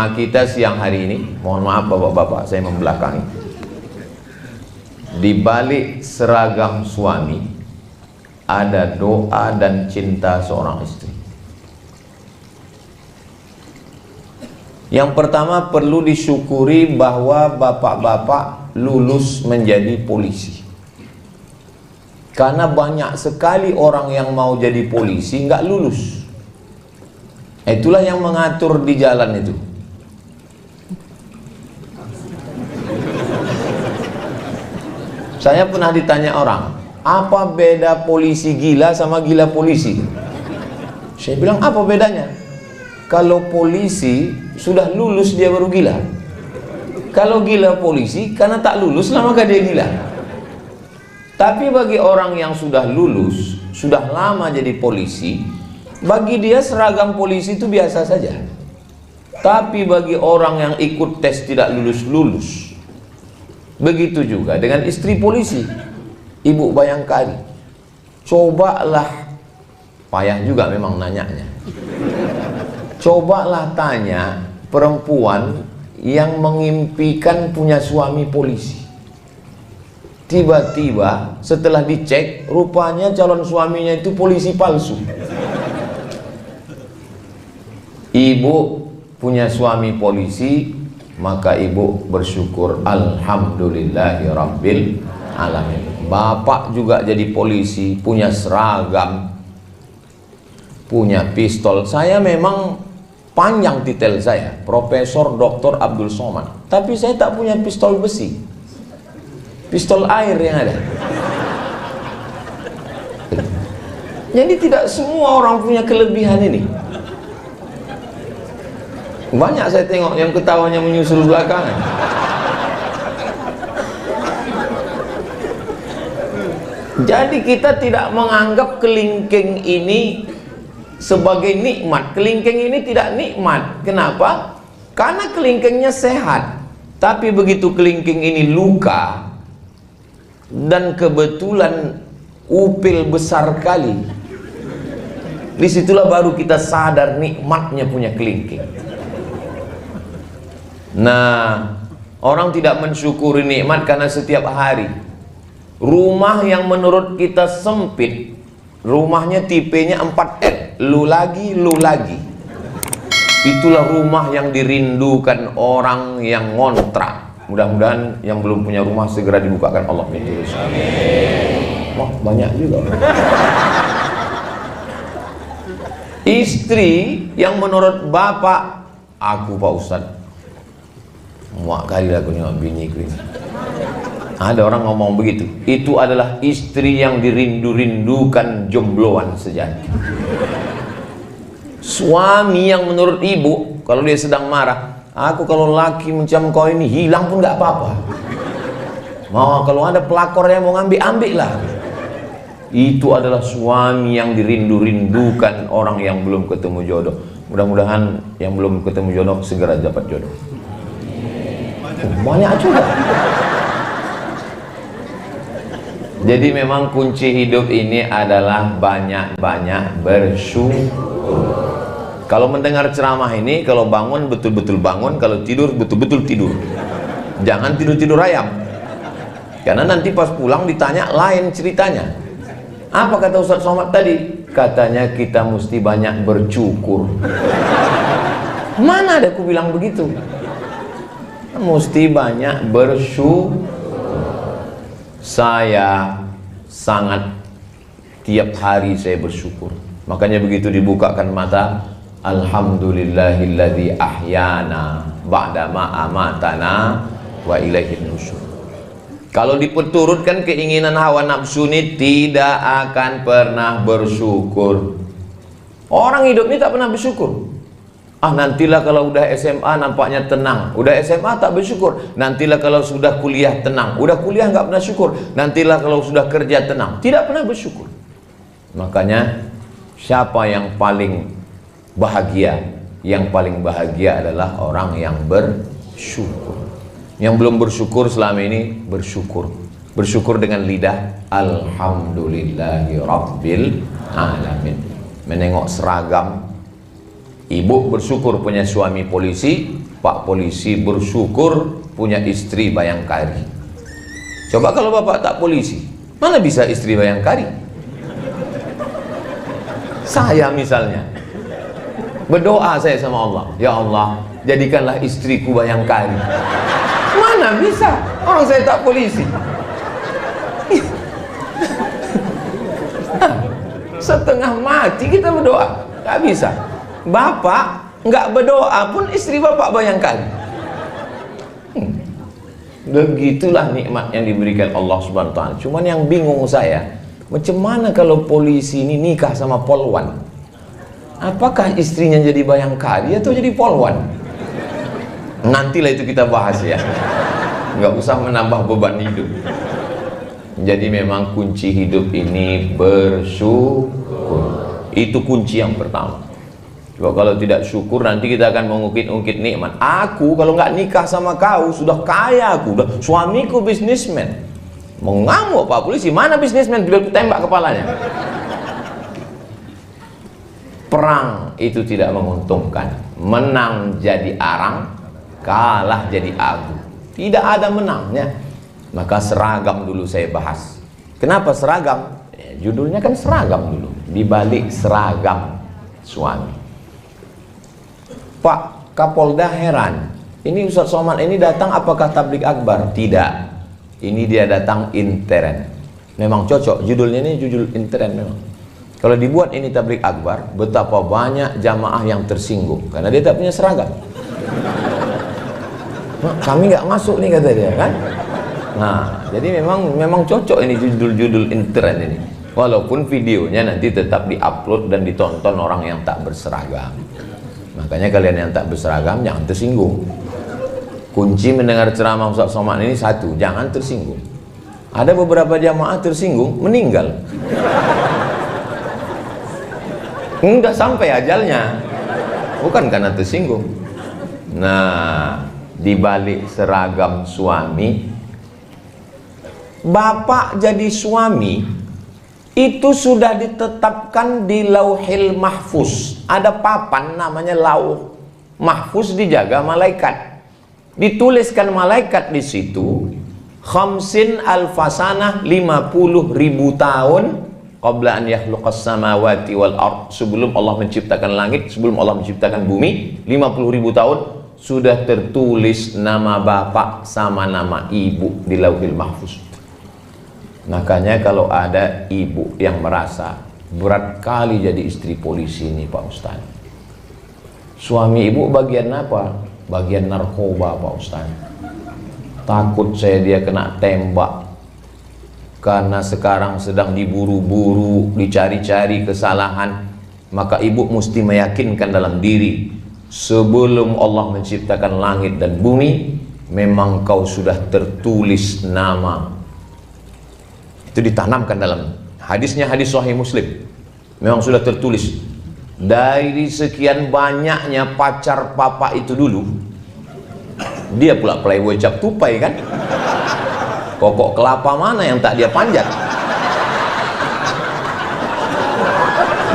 tema kita siang hari ini. Mohon maaf bapak-bapak, saya membelakangi. Di balik seragam suami ada doa dan cinta seorang istri. Yang pertama, perlu disyukuri bahwa bapak-bapak lulus menjadi polisi. Karena banyak sekali orang yang mau jadi polisi nggak lulus. Itulah yang mengatur di jalan itu. Saya pernah ditanya orang, apa beda polisi gila sama gila polisi? Saya bilang, apa bedanya? Kalau polisi sudah lulus dia baru gila. Kalau gila polisi karena tak lulus lah maka dia gila. Tapi bagi orang yang sudah lulus, sudah lama jadi polisi, bagi dia seragam polisi itu biasa saja. Tapi bagi orang yang ikut tes tidak lulus-lulus, begitu juga dengan istri polisi. Ibu bayangkan, cobalah, payah juga memang nanyanya. Cobalah tanya perempuan yang mengimpikan punya suami polisi. Tiba-tiba setelah dicek, rupanya calon suaminya itu polisi palsu. Ibu punya suami polisi, maka ibu bersyukur, alhamdulillahirabbil alamin. Bapak juga jadi polisi, punya seragam, punya pistol. Saya memang panjang titel saya, Profesor Dr. Abdul Somad, tapi saya tak punya pistol besi, pistol air yang ada. Jadi tidak semua orang punya kelebihan ini. Banyak saya tengok yang ketawanya menyusul belakangan. Jadi kita tidak menganggap kelingking ini sebagai nikmat. Kelingking ini tidak nikmat. Kenapa? Karena kelingkingnya sehat. Tapi begitu kelingking ini luka dan kebetulan upil besar kali, disitulah baru kita sadar nikmatnya punya kelingking. Nah, orang tidak mensyukuri nikmat karena setiap hari rumah yang menurut kita sempit, rumahnya tipenya 4L, lu lagi, itulah rumah yang dirindukan orang yang ngontrak. Mudah-mudahan yang belum punya rumah segera dibukakan Allah pintu rezeki. Wah, banyak juga. Istri yang menurut bapak, aku Pak Ustadz, muak kali lah aku nengok biniku ini. Ada orang ngomong begitu. Itu adalah istri yang dirindu-rindukan jombloan sejati. Suami yang menurut ibu, kalau dia sedang marah, aku kalau laki macam kau ini hilang pun gak apa-apa. Mau kalau ada pelakor yang mau ambil lah. Itu adalah suami yang dirindu-rindukan orang yang belum ketemu jodoh. Mudah-mudahan yang belum ketemu jodoh segera dapat jodoh. Banyak juga. Jadi memang kunci hidup ini adalah banyak-banyak bersyukur. Kalau mendengar ceramah ini, kalau bangun betul-betul bangun, kalau tidur betul-betul tidur. Jangan tidur-tidur ayam. Karena nanti pas pulang ditanya lain ceritanya. Apa kata Ustaz Somad tadi? Katanya kita mesti banyak bersyukur. Mana ada aku bilang begitu? Mesti banyak bersyukur. Saya sangat tiap hari saya bersyukur. Makanya begitu dibukakan mata, alhamdulillahilladzi ahyana ba'dama amatana wa ilaihin nusyur. Kalau diperturutkan keinginan hawa nafsu ini tidak akan pernah bersyukur. Orang hidup ini tak pernah bersyukur. Nantilah kalau udah SMA nampaknya tenang. Udah SMA tak bersyukur. Nantilah kalau sudah kuliah tenang. Udah kuliah nggak pernah syukur. Nantilah kalau sudah kerja tenang. Tidak pernah bersyukur. Makanya siapa yang paling bahagia? Yang paling bahagia adalah orang yang bersyukur. Yang belum bersyukur selama ini bersyukur. Bersyukur dengan lidah, alhamdulillahirabbil alamin. Menengok seragam. Ibu bersyukur punya suami polisi, Pak polisi bersyukur punya istri bayangkari. Coba kalau bapak tak polisi, mana bisa istri bayangkari? Saya misalnya berdoa saya sama Allah, ya Allah jadikanlah istriku bayangkari. Mana bisa, orang saya tak polisi. Setengah mati kita berdoa, nggak bisa. Bapak nggak berdoa pun istri bapak bayangkari. Begitulah nikmat yang diberikan Allah Subhanahu wa Ta'ala. Cuman yang bingung saya, macam mana kalau polisi ini nikah sama polwan? Apakah istrinya jadi bayangkari atau jadi polwan? Nantilah itu kita bahas ya. Nggak usah menambah beban hidup. Jadi memang kunci hidup ini bersyukur. Itu kunci yang pertama. Coba kalau tidak syukur nanti kita akan mengungkit-ungkit nikmat. Aku kalau nggak nikah sama kau sudah kaya aku, udah suamiku bisnismen. Mengamuk Pak polisi, mana bisnismen? Bila tembak kepalanya. Perang itu tidak menguntungkan. Menang jadi arang, kalah jadi agu. Tidak ada menangnya. Maka seragam dulu saya bahas. Kenapa seragam? Ya, judulnya kan seragam dulu. Di balik seragam suami. Pak Kapolda heran. Ini Ustaz Somad ini datang apakah tablik akbar? Tidak. Ini dia datang intern. Memang cocok. Judulnya ini judul intern memang. Kalau dibuat ini tablik akbar, betapa banyak jamaah yang tersinggung karena dia tak punya seragam. Nah, kami nggak masuk nih kata dia kan. Nah, jadi memang cocok ini judul-judul intern ini. Walaupun videonya nanti tetap diupload dan ditonton orang yang tak berseragam. Makanya kalian yang tak berseragam jangan tersinggung. Kunci mendengar ceramah Ustaz Somad ini satu, jangan tersinggung. Ada beberapa jamaah tersinggung, meninggal. Enggak sampai ajalnya. Bukan karena tersinggung. Nah, di balik seragam suami, bapak jadi suami itu sudah ditetapkan di Lauhil Mahfuz. Ada papan namanya Lauh Mahfuz, dijaga malaikat. Dituliskan malaikat di situ, khamsin alfasanah, 50.000 tahun qabla an yakhluqas samawati wal ard, sebelum Allah menciptakan langit, sebelum Allah menciptakan bumi, 50.000 tahun sudah tertulis nama bapak sama nama ibu di Lauhil Mahfuz. Makanya kalau ada ibu yang merasa berat kali jadi istri polisi ini Pak Ustaz, suami ibu bagian apa? Bagian narkoba Pak Ustaz. Takut saya dia kena tembak karena sekarang sedang diburu-buru, dicari-cari kesalahan. Maka ibu mesti meyakinkan dalam diri, sebelum Allah menciptakan langit dan bumi, memang kau sudah tertulis nama. Itu ditanamkan dalam hadisnya, hadis Sahih Muslim. Memang sudah tertulis. Dari sekian banyaknya pacar papa itu dulu, dia pula playboy cap tupai kan. Pokok kelapa mana yang tak dia panjat?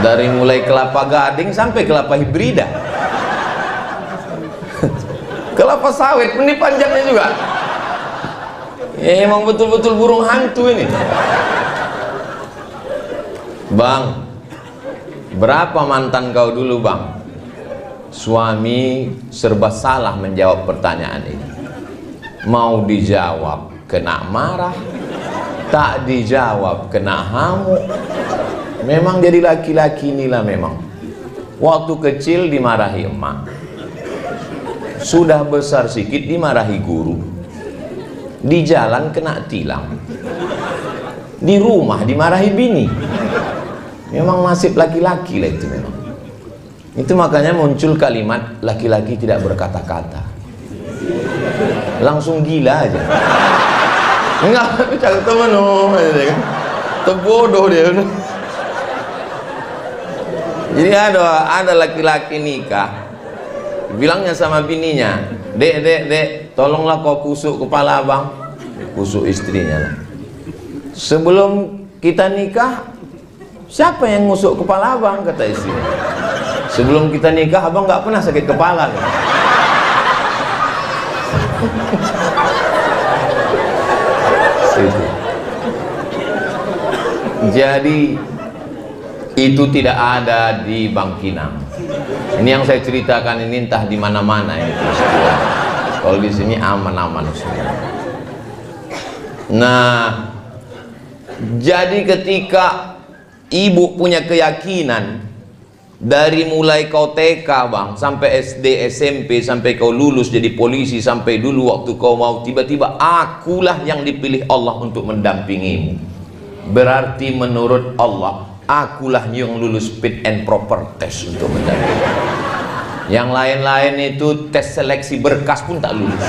Dari mulai kelapa gading sampai kelapa hibrida. Kelapa sawit pun dipanjatnya juga. Emang betul-betul burung hantu ini. Bang, berapa mantan kau dulu bang? Suami serba salah menjawab pertanyaan ini. Mau dijawab kena marah, tak dijawab kena hamuk. Memang jadi laki-laki inilah memang. Waktu kecil dimarahi emak, sudah besar sikit dimarahi guru, di jalan kena tilang, di rumah dimarahi bini. Memang nasib laki-laki lah itu memang. Itu makanya muncul kalimat laki-laki tidak berkata-kata, langsung gila aja. Enggak, cakap temen kan, terbodoh dia. Jadi ada laki-laki nikah, bilangnya sama bininya, dek, tolonglah kau kusuk kepala abang. Kusuk istrinya lah. Sebelum kita nikah, siapa yang ngusuk kepala abang? Kata istrinya. Sebelum kita nikah abang nggak pernah sakit kepala kan? Itu. Jadi itu tidak ada di Bangkinang. Ini yang saya ceritakan ini entah di mana-mana ini. Kalau di sini aman-aman semua. Nah, jadi ketika ibu punya keyakinan dari mulai kau TK bang sampai SD, SMP, sampai kau lulus jadi polisi, sampai dulu waktu kau mau tiba-tiba akulah yang dipilih Allah untuk mendampingimu, berarti menurut Allah akulah yang lulus fit and proper test untuk mendampingi. Yang lain-lain itu tes seleksi berkas pun tak lulus.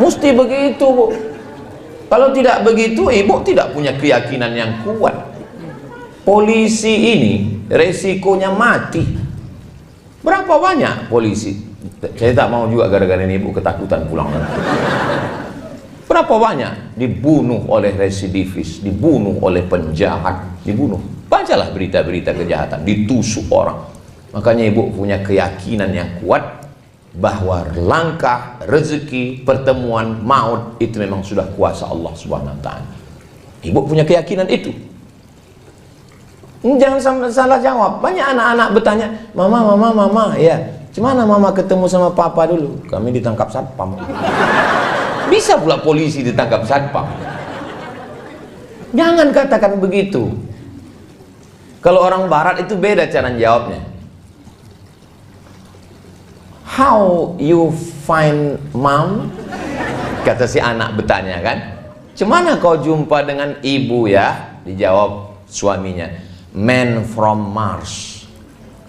Mesti begitu, Bu. Kalau tidak begitu, ibu tidak punya keyakinan yang kuat. Polisi ini resikonya mati. Berapa banyak polisi? Saya tak mau juga gara-gara ini ibu ketakutan pulang nanti. Berapa banyak dibunuh oleh residivis, dibunuh oleh penjahat, dibunuh. Bacalah berita-berita kejahatan, ditusuk orang. Makanya ibu punya keyakinan yang kuat bahwa langkah, rezeki, pertemuan, maut itu memang sudah kuasa Allah Subhanahu wa taala. Ibu punya keyakinan itu. Jangan salah jawab. Banyak anak-anak bertanya, "Mama, ya, gimana mama ketemu sama papa dulu?" "Kami ditangkap satpam." Bisa pula polisi ditangkap satpam. Jangan katakan begitu. Kalau orang barat itu beda cara jawabnya. "How you find mom?" Kata si anak bertanya kan. "Cemana kau jumpa dengan ibu ya?" Dijawab suaminya, "Man from Mars,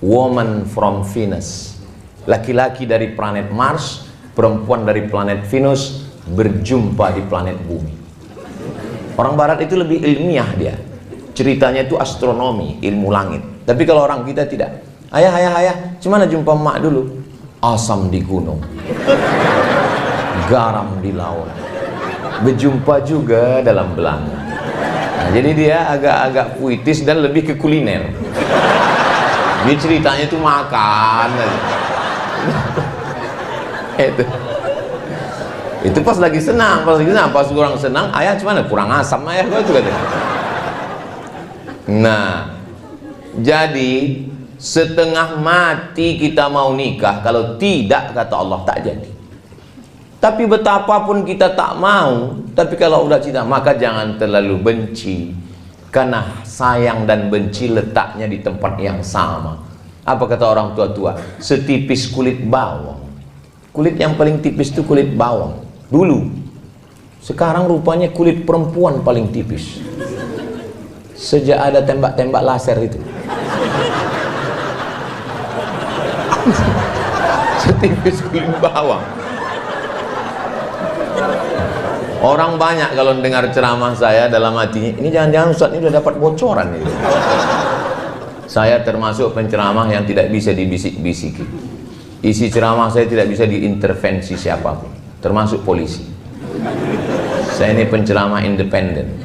woman from Venus." Laki-laki dari planet Mars, perempuan dari planet Venus berjumpa di planet bumi. Orang barat itu lebih ilmiah dia. Ceritanya itu astronomi, ilmu langit. Tapi kalau orang kita tidak. Ayah, cemana jumpa emak dulu?" "Asam di gunung, garam di laut, berjumpa juga dalam belanga." Nah, jadi dia agak-agak puitis dan lebih ke kuliner. Dia ceritanya itu makan. Itu pas lagi senang, pas kurang senang, "Ayah gimana? Kurang asam ayah gua juga." Nah, jadi setengah mati kita mau nikah, kalau tidak kata Allah tak jadi. Tapi betapapun kita tak mau, tapi kalau udah cinta maka jangan terlalu benci, karena sayang dan benci letaknya di tempat yang sama. Apa kata orang tua-tua? Setipis kulit bawang. Kulit yang paling tipis itu kulit bawang dulu. Sekarang rupanya kulit perempuan paling tipis sejak ada tembak-tembak laser itu. Setipis kulit bawang. Orang banyak kalau dengar ceramah saya dalam hatinya, ini jangan-jangan Ustaz ini udah dapat bocoran ini. Saya termasuk penceramah yang tidak bisa dibisik-bisiki. Isi ceramah saya tidak bisa diintervensi siapapun, termasuk polisi. Saya ini penceramah independen.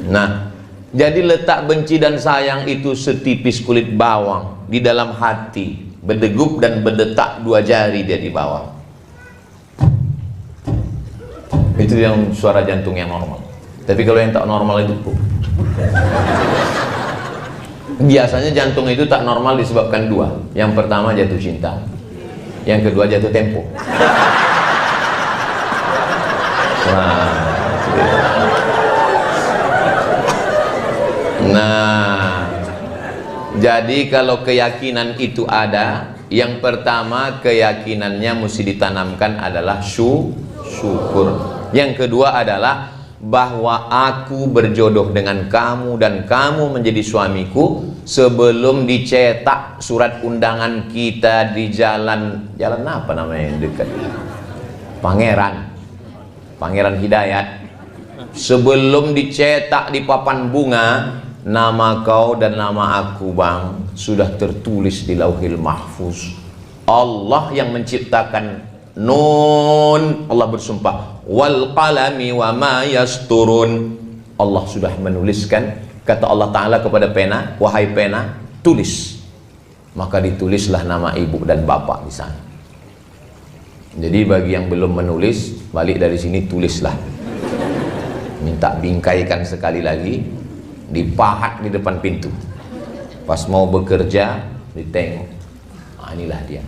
Nah, jadi letak benci dan sayang itu setipis kulit bawang di dalam hati, berdegup dan berdetak 2 jari dia di bawah. Itu yang suara jantung yang normal. Tapi kalau yang tak normal itu biasanya jantung itu tak normal disebabkan 2. Yang pertama jatuh cinta, yang kedua jatuh tempo. Nah, jadi kalau keyakinan itu ada, yang pertama keyakinannya mesti ditanamkan adalah syukur. Yang kedua adalah bahwa aku berjodoh dengan kamu dan kamu menjadi suamiku sebelum dicetak surat undangan kita di jalan apa namanya yang dekat Pangeran Hidayat. Sebelum dicetak di papan bunga, nama kau dan nama aku bang sudah tertulis di Lauhil Mahfuz. Allah yang menciptakan. Nun, Allah bersumpah, wal qalami wa ma yasturun. Allah sudah menuliskan, kata Allah Ta'ala kepada pena, wahai pena, tulis. maka ditulislah nama ibu dan bapak di sana. Jadi bagi yang belum menulis, balik dari sini tulislah. Minta bingkaikan sekali lagi, dipahat di depan pintu. Pas mau bekerja, ditengok. Nah, inilah dia.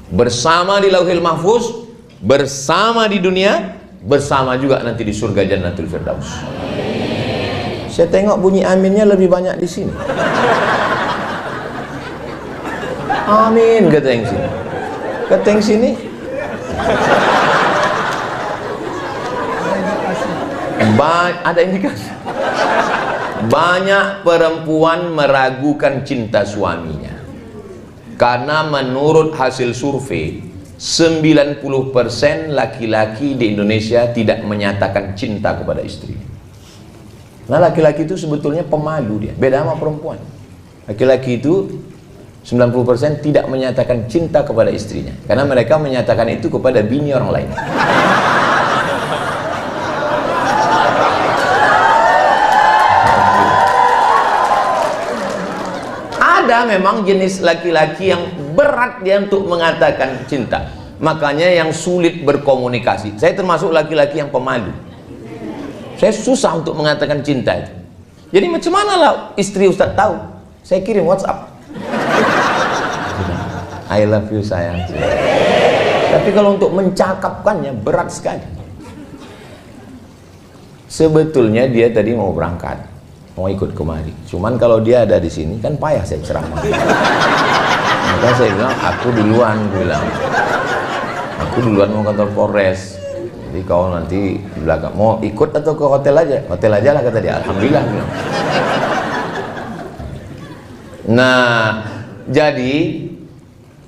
Bersama di Lauhil Mahfuz, bersama di dunia, bersama juga nanti di surga Jannatul Firdaus. Saya tengok bunyi aminnya lebih banyak di sini. Amin kata yang sini. Kata yang sini. Ada indikasi. Banyak perempuan meragukan cinta suaminya. Karena menurut hasil survei 90% laki-laki di Indonesia tidak menyatakan cinta kepada istri. Nah, laki-laki itu sebetulnya pemalu dia, beda sama perempuan. Laki-laki itu 90% tidak menyatakan cinta kepada istrinya, karena mereka menyatakan itu kepada bini orang lain. Ada memang jenis laki-laki yang berat dia untuk mengatakan cinta, makanya yang sulit berkomunikasi. Saya termasuk laki-laki yang pemalu. Saya susah untuk mengatakan cinta itu. Jadi macam mana lah istri Ustaz tahu? Saya kirim WhatsApp, I love you sayang. Tapi kalau untuk mencakapkannya berat sekali. Sebetulnya dia tadi mau berangkat, mau ikut kemari. Cuman kalau dia ada di sini kan payah saya ceramah. Maka saya bilang, aku duluan mau kantor Polres. Jadi kau nanti di belakang mau ikut atau ke hotel aja? Hotel aja lah kata dia. Alhamdulillah. Nah, jadi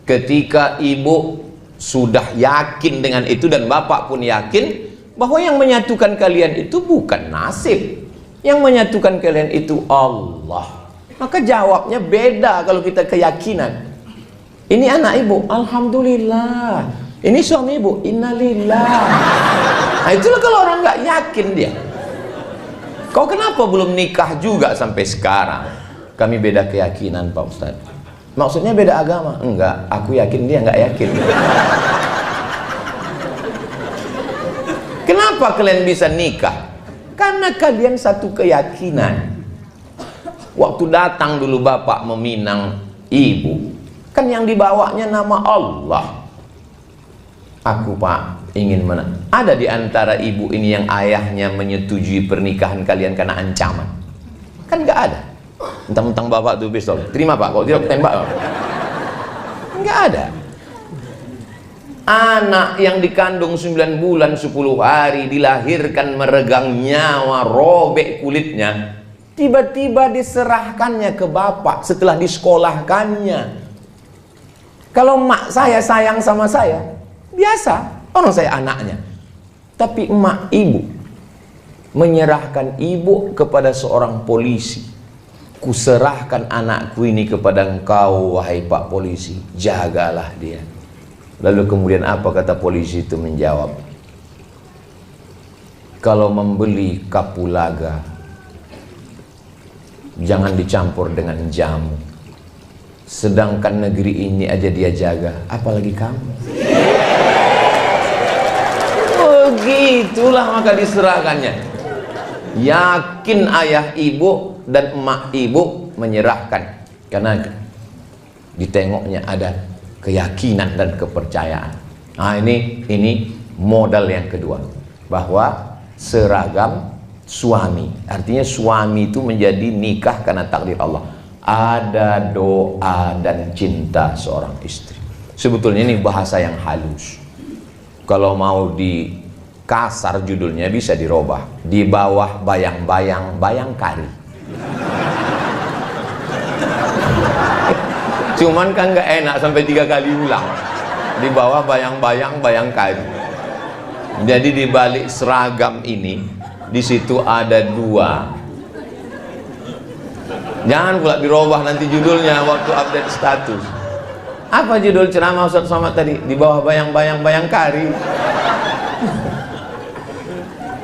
ketika ibu sudah yakin dengan itu dan bapak pun yakin bahwa yang menyatukan kalian itu bukan nasib, yang menyatukan kalian itu Allah, maka jawabnya beda. Kalau kita keyakinan, ini anak ibu, alhamdulillah. Ini suami ibu, innalillah. Nah, itulah kalau orang nggak yakin dia. Kau kenapa belum nikah juga sampai sekarang? Kami beda keyakinan Pak Ustadz. Maksudnya beda agama? Enggak, aku yakin dia nggak yakin. Kenapa kalian bisa nikah? Karena kalian satu keyakinan. Waktu datang dulu bapak meminang ibu, kan yang dibawanya nama Allah. Aku Pak ingin ada di antara ibu ini yang ayahnya menyetujui pernikahan kalian karena ancaman? Kan nggak ada. Mentang-mentang bapak tuh pistol, terima Pak, kalau tidak tembak. Nggak ada. Anak yang dikandung 9 bulan 10 hari, dilahirkan meregang nyawa, robek kulitnya, tiba-tiba diserahkannya ke bapak setelah disekolahkannya. Kalau emak saya sayang sama saya, biasa, orang saya anaknya. Tapi emak ibu menyerahkan ibu kepada seorang polisi. Kuserahkan anakku ini kepada engkau, wahai Pak Polisi, jagalah dia. Lalu kemudian apa kata polisi itu menjawab? Kalau membeli kapulaga, jangan dicampur dengan jamu. Sedangkan negeri ini aja dia jaga, apalagi kamu. Begitulah maka diserahkannya. Yakin ayah ibu dan emak ibu menyerahkan, karena ditengoknya ada keyakinan dan kepercayaan. Nah, ini modal yang kedua, bahwa seragam suami, artinya suami itu menjadi nikah karena takdir Allah. Ada doa dan cinta seorang istri. Sebetulnya ini bahasa yang halus. Kalau mau di kasar judulnya bisa dirubah. Di bawah bayang-bayang bayangkari. Cuman kan nggak enak sampai 3 kali ulang. Di bawah bayang-bayang bayangkari. Jadi di balik seragam ini, di situ ada 2. Jangan pula dirubah nanti judulnya waktu update status. Apa judul ceramah Ustaz Somad tadi? Di bawah bayang-bayang bayangkari.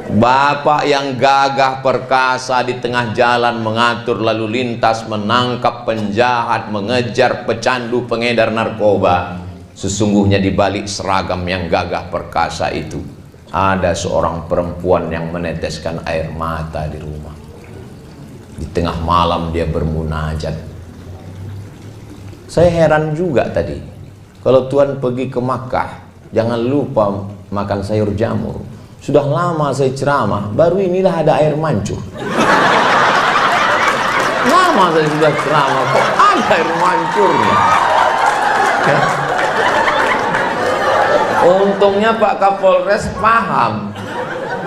Bapak yang gagah perkasa di tengah jalan mengatur lalu lintas, menangkap penjahat, mengejar pecandu, pengedar narkoba. Sesungguhnya di balik seragam yang gagah perkasa itu ada seorang perempuan yang meneteskan air mata di rumah. Di tengah malam dia bermunajat. Saya heran juga tadi, kalau Tuhan pergi ke Makkah, jangan lupa makan sayur jamur. Sudah lama saya ceramah, baru inilah ada air mancur. Lama saya sudah ceramah, kok ada air mancurnya? Ya. Untungnya Pak Kapolres paham.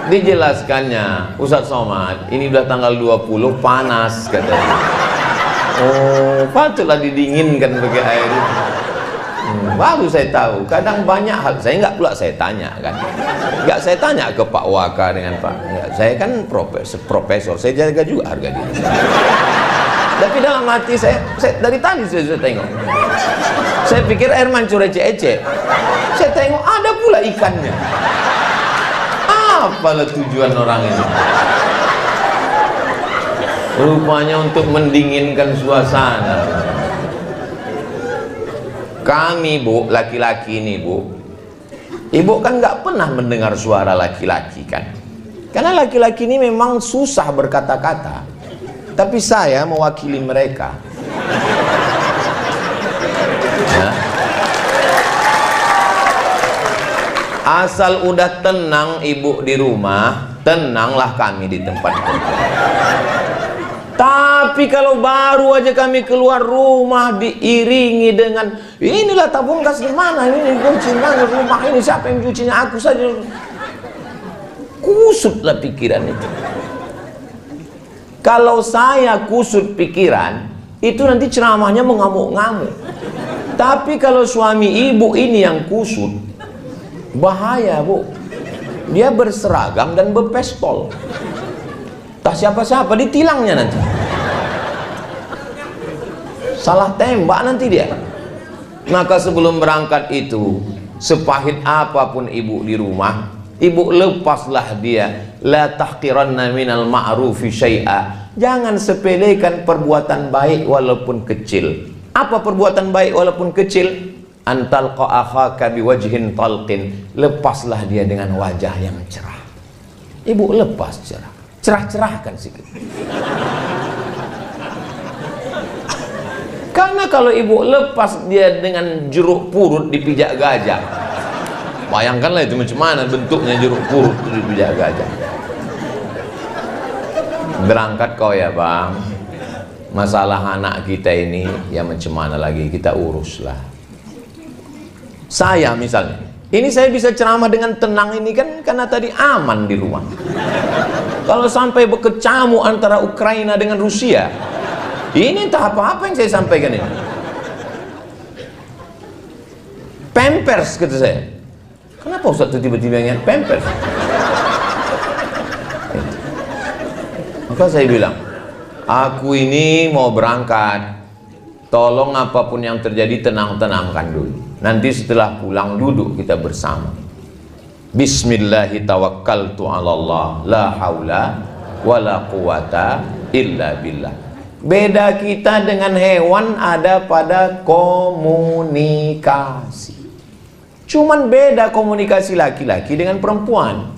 Dijelaskannya, Ustadz Somad, ini udah tanggal 20, panas katanya. Oh, patutlah didinginkan pakai air itu. Baru saya tahu, kadang banyak hal saya nggak pula saya tanya kan, nggak saya tanya ke Pak Waka dengan Pak, ya, saya kan profesor, saya jaga juga harga diri. Tapi dalam hati saya dari tadi saya tengok, saya pikir air mancur ece-ece, saya tengok ada pula ikannya. Apalah tujuan orang ini? Rupanya untuk mendinginkan suasana. Kami Bu, laki-laki ini Bu, Ibu kan nggak pernah mendengar suara laki-laki kan, karena laki-laki ini memang susah berkata-kata. Tapi saya mewakili mereka ya. Asal udah tenang Ibu di rumah, tenanglah kami di tempat kerja. Tapi kalau baru aja kami keluar rumah diiringi dengan inilah tabung gas di mana, ini kunci mana rumah ini, siapa yang cucinya, aku saja. Kusutlah pikiran itu. Kalau saya kusut pikiran, itu nanti ceramahnya mengamuk-ngamuk. Tapi kalau suami ibu ini yang kusut, bahaya Bu. Dia berseragam dan berpistol. Tak siapa-siapa ditilangnya nanti. Salah tembak nanti dia. Maka sebelum berangkat itu, sepahit apapun ibu di rumah, ibu lepaslah dia. La tahqiranna minal ma'rufi syai'a. Jangan sepelekan perbuatan baik walaupun kecil. Apa perbuatan baik walaupun kecil? Antalqa akhaka biwajhin talqin. Lepaslah dia dengan wajah yang cerah. Ibu lepas cerah-cerahkan sikit. Karena kalau ibu lepas dia dengan jeruk purut dipijak gajah, bayangkanlah itu macam mana bentuknya jeruk purut dipijak gajah. Berangkat kau ya Bang, masalah anak kita ini ya macam mana lagi, kita uruslah. Saya misalnya, ini saya bisa ceramah dengan tenang ini kan karena tadi aman di rumah. Kalau sampai berkecamuk antara Ukraina dengan Rusia, ini entah apa-apa yang saya sampaikan ini. Pampers kata saya. Kenapa Ustaz itu tiba-tiba ingat Pampers? Maka saya bilang, aku ini mau berangkat. Tolong apapun yang terjadi tenang-tenangkan dulu. Nanti setelah pulang duduk kita bersama. Bismillahi tawakkaltu ala Allah, la haula wala quwata illa billah. Beda kita dengan hewan ada pada komunikasi. Cuman beda komunikasi laki-laki dengan perempuan.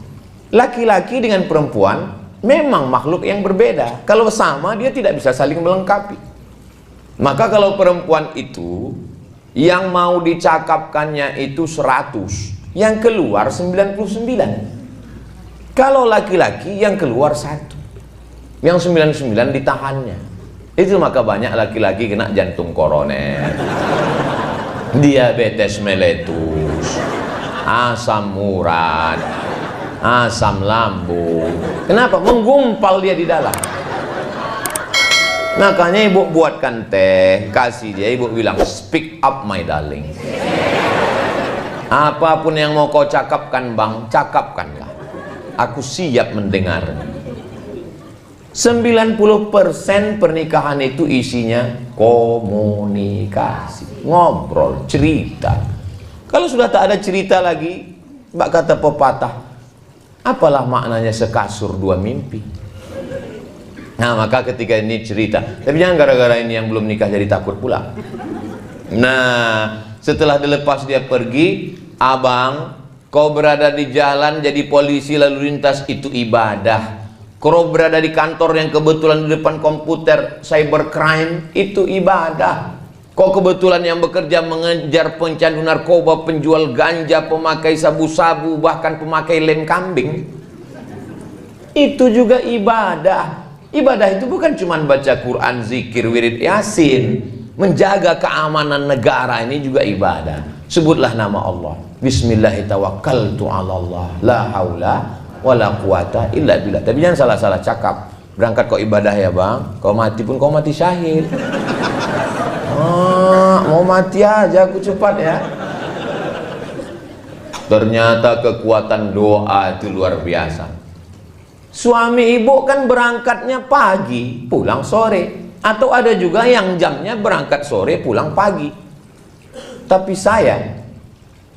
Laki-laki dengan perempuan memang makhluk yang berbeda. Kalau sama dia tidak bisa saling melengkapi. Maka kalau perempuan itu yang mau dicakapkannya itu 100, yang keluar 99. Kalau laki-laki yang keluar 1, yang 99 ditahannya. Itu maka banyak laki-laki kena jantung koroner, diabetes meletus, asam urat, asam lambung. Kenapa? Menggumpal dia di dalam. Makanya ibu buatkan teh, kasih dia, ibu bilang speak up my darling. Apapun yang mau kau cakapkan Bang, cakapkanlah. Aku siap mendengar. 90% pernikahan itu isinya komunikasi, ngobrol, cerita. Kalau sudah tak ada cerita lagi, mbak kata pepatah, Apalah maknanya sekasur dua mimpi? Nah, maka ketika ini cerita, tapi jangan gara-gara ini yang belum nikah jadi takut pula. Nah, setelah dilepas dia pergi, abang, kau berada di jalan jadi polisi lalu lintas itu ibadah. Kau berada di kantor yang kebetulan di depan komputer cybercrime itu ibadah. Kau kebetulan yang bekerja mengejar pencandu narkoba, penjual ganja, pemakai sabu-sabu, bahkan pemakai lem kambing, itu juga ibadah. Ibadah itu bukan cuma baca Quran, zikir, wirid, yasin. Menjaga keamanan negara ini juga ibadah. Sebutlah nama Allah. Bismillahirrahmanirrahim. La haula wala quwata illa billah. Tapi jangan salah-salah cakap. Berangkat kau ibadah ya bang, kau mati pun kau mati syahid. Mau mati aja aku cepat ya. Ternyata kekuatan doa itu luar biasa. Suami ibu kan berangkatnya pagi, pulang sore. Atau ada juga yang jamnya berangkat sore, pulang pagi. Tapi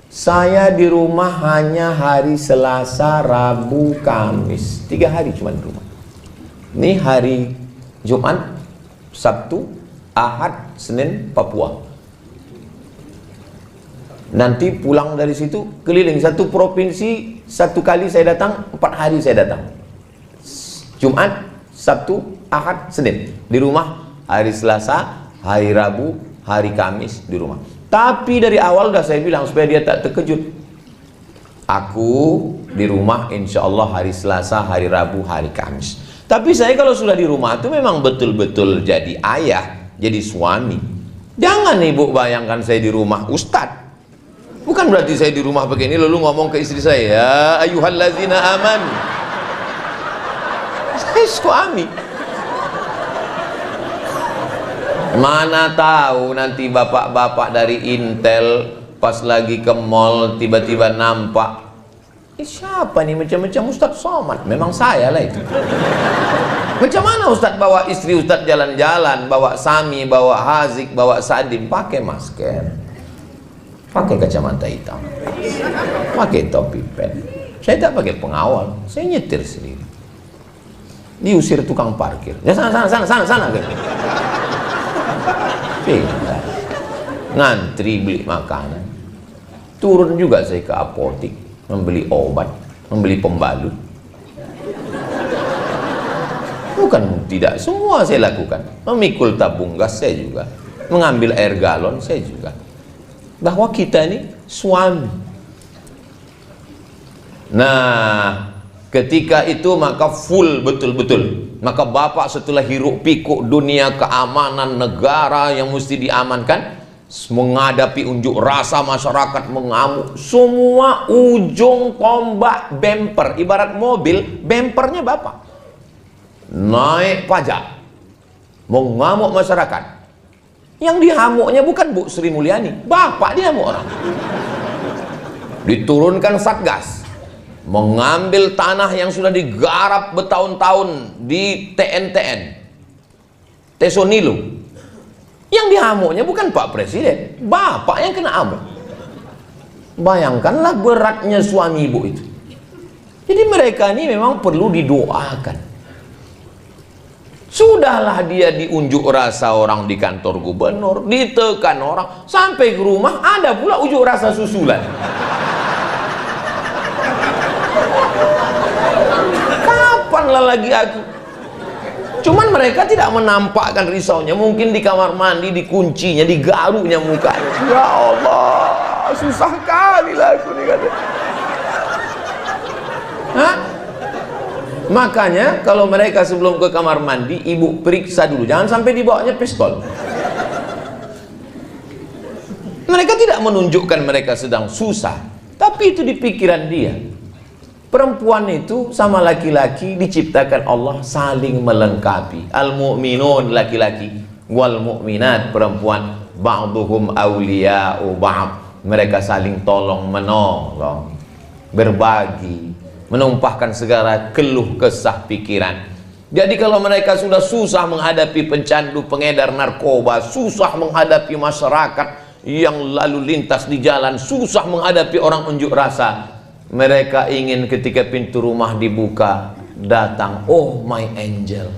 saya di rumah hanya hari Selasa, Rabu, Kamis. 3 hari cuma di rumah. Ini hari Jumat, Sabtu, Ahad, Senin, Papua. Nanti pulang dari situ, keliling satu provinsi, 1 kali saya datang, 4 hari saya datang. Jumat, Sabtu, Ahad, Senin di rumah, hari Selasa, hari Rabu, hari Kamis di rumah. Tapi dari awal udah saya bilang supaya dia tak terkejut. Aku di rumah insya Allah hari Selasa, hari Rabu, hari Kamis. Tapi saya kalau sudah di rumah itu memang betul-betul jadi ayah, jadi suami. Jangan ibu bayangkan saya di rumah ustadz. Bukan berarti saya di rumah begini lalu ngomong ke istri saya, ya ayyuhallazina amanu. Saya suami. Mana tahu nanti bapak-bapak dari Intel pas lagi ke mall tiba-tiba nampak, siapa nih macam-macam Ustadz Somad? Memang saya lah itu. Macam mana Ustadz bawa istri Ustadz jalan-jalan, bawa Sami, bawa Hazik, bawa Sadim, pakai masker, pakai kacamata hitam, pakai topi pen. Saya tak pakai pengawal, saya nyetir sendiri. Diusir tukang parkir, ya sana gitu. Pindah. Ngantri beli makanan. Turun juga saya ke apotik, membeli obat, membeli pembalut. Bukan tidak, semua saya lakukan. Memikul tabung gas saya juga, mengambil air galon saya juga. Bahwa kita ini suami. Nah, ketika itu maka full betul-betul. Maka bapak setelah hiruk pikuk dunia keamanan negara yang mesti diamankan, menghadapi unjuk rasa masyarakat mengamuk, semua ujung tombak bemper, ibarat mobil, bempernya bapak naik pajak, mengamuk masyarakat. Yang dihamuknya bukan Bu Sri Mulyani, bapak dihamuk orang. Diturunkan satgas, mengambil tanah yang sudah digarap bertahun-tahun di TNTN, Tesonilo. Yang dihamuknya bukan Pak Presiden, bapak yang kena amuk. Bayangkanlah beratnya suami ibu itu. Jadi mereka ini memang perlu didoakan. Sudahlah dia diunjuk rasa orang di kantor gubernur, ditekan orang, sampai ke rumah ada pula unjuk rasa susulan. Kapanlah lagi aku? Cuman mereka tidak menampakkan risaunya. Mungkin di kamar mandi dikuncinya, digaruknya mukanya. Ya Allah, susah kali lah aku nih kata. Hah? Makanya kalau mereka sebelum ke kamar mandi, ibu periksa dulu, jangan sampai dibawanya pistol. Mereka tidak menunjukkan mereka sedang susah, tapi itu di pikiran dia. Perempuan itu sama laki-laki diciptakan Allah saling melengkapi. Al-mu'minun laki-laki, wal mu'minat perempuan, ba'duhum awliya'u ba'd. Mereka saling tolong menolong, berbagi, menumpahkan segala keluh kesah pikiran. Jadi kalau mereka sudah susah menghadapi pencandu, pengedar narkoba, susah menghadapi masyarakat yang lalu lintas di jalan, susah menghadapi orang unjuk rasa, Mereka ingin ketika pintu rumah dibuka, datang, oh my angel,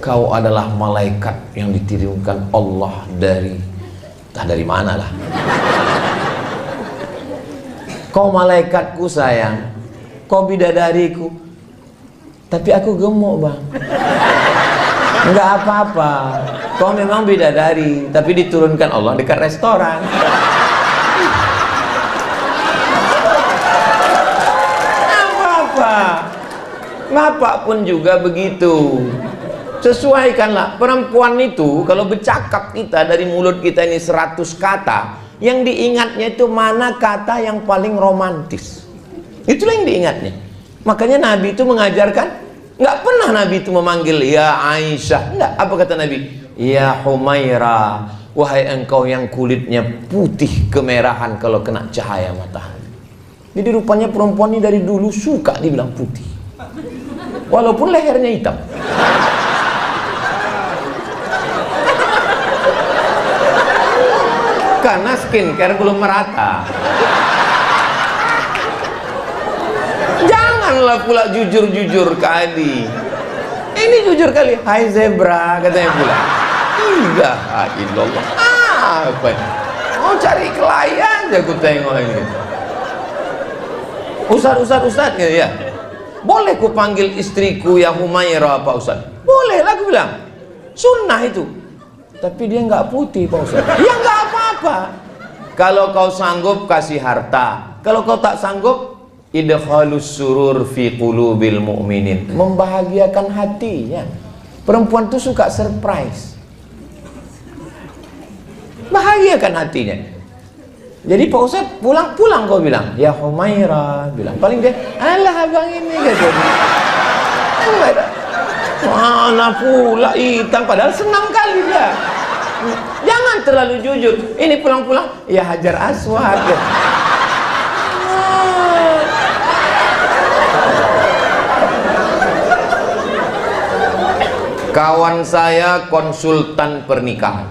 kau adalah malaikat yang dikirimkan Allah dari, entah dari mana lah. Kau malaikatku sayang, kau bidadariku, tapi aku gemuk bang. Enggak apa-apa, kau memang bidadari, tapi diturunkan Allah dekat restoran. Apa-apa, bapak pun juga begitu. Sesuaikanlah. Perempuan itu kalau bercakap kita dari mulut kita ini 100 kata, yang diingatnya itu mana kata yang paling romantis. Itulah yang diingatnya. Makanya Nabi itu mengajarkan, nggak pernah Nabi itu memanggil ya Aisyah. Nggak. Apa kata Nabi? Ya Humaira, wahai engkau yang kulitnya putih kemerahan kalau kena cahaya matahari. Jadi rupanya perempuan ini dari dulu suka dibilang putih, walaupun lehernya hitam. Karena skincare belum merata. Janganlah pula jujur-jujur kali. Ini jujur kali. Hai zebra, katanya pula. Iya, illallah. Apa ini? Mau cari klien aja aku tengok ini. Ustaz gitu ya. Boleh ku panggil istriku ya Humaira Pak Ustaz? Boleh lah aku bilang. Sunnah itu. Tapi dia nggak putih Pak Ustaz. Ya nggak apa-apa. Kalau kau sanggup kasih harta. Kalau kau tak sanggup, idkhalus surur fi qulubil mu'minin. Membahagiakan hatinya. Perempuan tuh suka surprise. Bahagiakan hatinya. Jadi Pak Ustaz pulang kau bilang, ya Humaira, bilang paling dia, alah abang ini gitu. Mana pula hitam, padahal senang kali dia. Jangan terlalu jujur. Ini pulang-pulang ya Hajar Aswad gitu. Kawan saya konsultan pernikahan.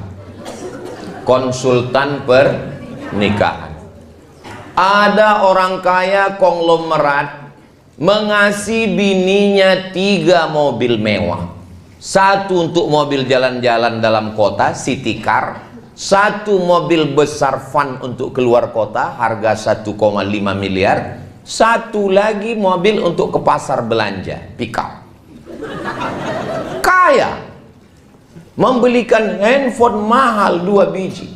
Konsultan pernikahan. Ada orang kaya konglomerat mengasih bininya 3 mobil mewah. 1 untuk mobil jalan-jalan dalam kota, city car. 1 mobil besar van untuk keluar kota, harga 1,5 miliar. 1 lagi mobil untuk ke pasar belanja, pick up. Kaya. Membelikan handphone mahal 2 biji.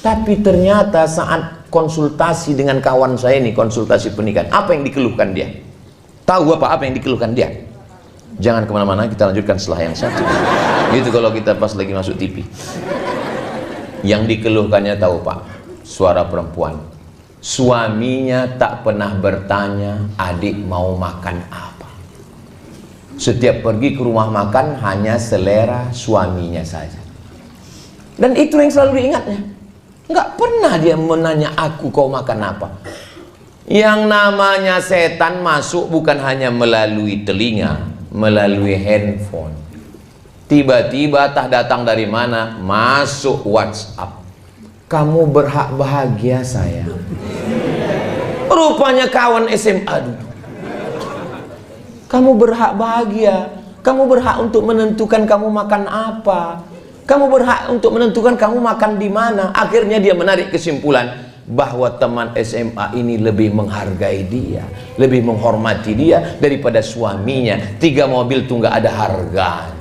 Tapi ternyata saat konsultasi dengan kawan saya ini, konsultasi pernikahan, apa yang dikeluhkan dia? Tahu apa yang dikeluhkan dia? Jangan kemana-mana, kita lanjutkan setelah yang satu. Gitu kalau kita pas lagi masuk TV. Yang dikeluhkannya tahu Pak? Suara perempuan. Suaminya tak pernah bertanya, adik mau makan apa. Setiap pergi ke rumah makan hanya selera suaminya saja. Dan itu yang selalu diingatnya. Nggak pernah dia menanya aku kau makan apa. Yang namanya setan masuk bukan hanya melalui telinga, melalui handphone. Tiba-tiba tak datang dari mana, masuk WhatsApp. Kamu berhak bahagia sayang. Rupanya kawan SMA dulu. Kamu berhak bahagia. Kamu berhak untuk menentukan kamu makan apa. Kamu berhak untuk menentukan kamu makan di mana. Akhirnya dia menarik kesimpulan bahwa teman SMA ini lebih menghargai dia, lebih menghormati dia daripada suaminya. 3 mobil tuh nggak ada harganya.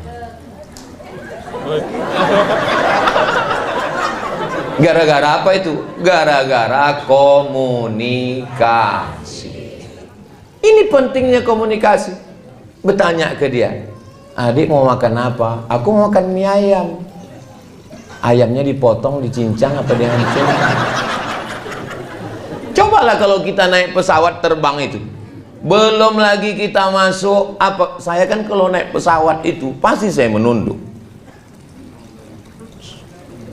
Gara-gara apa itu? Gara-gara komunikasi. Ini pentingnya komunikasi. Bertanya ke dia, adik mau makan apa? Aku mau makan mie ayam. Ayamnya dipotong, dicincang atau dihancur? Cobalah kalau kita naik pesawat terbang itu, belum lagi kita masuk apa? Saya kan kalau naik pesawat itu pasti saya menunduk.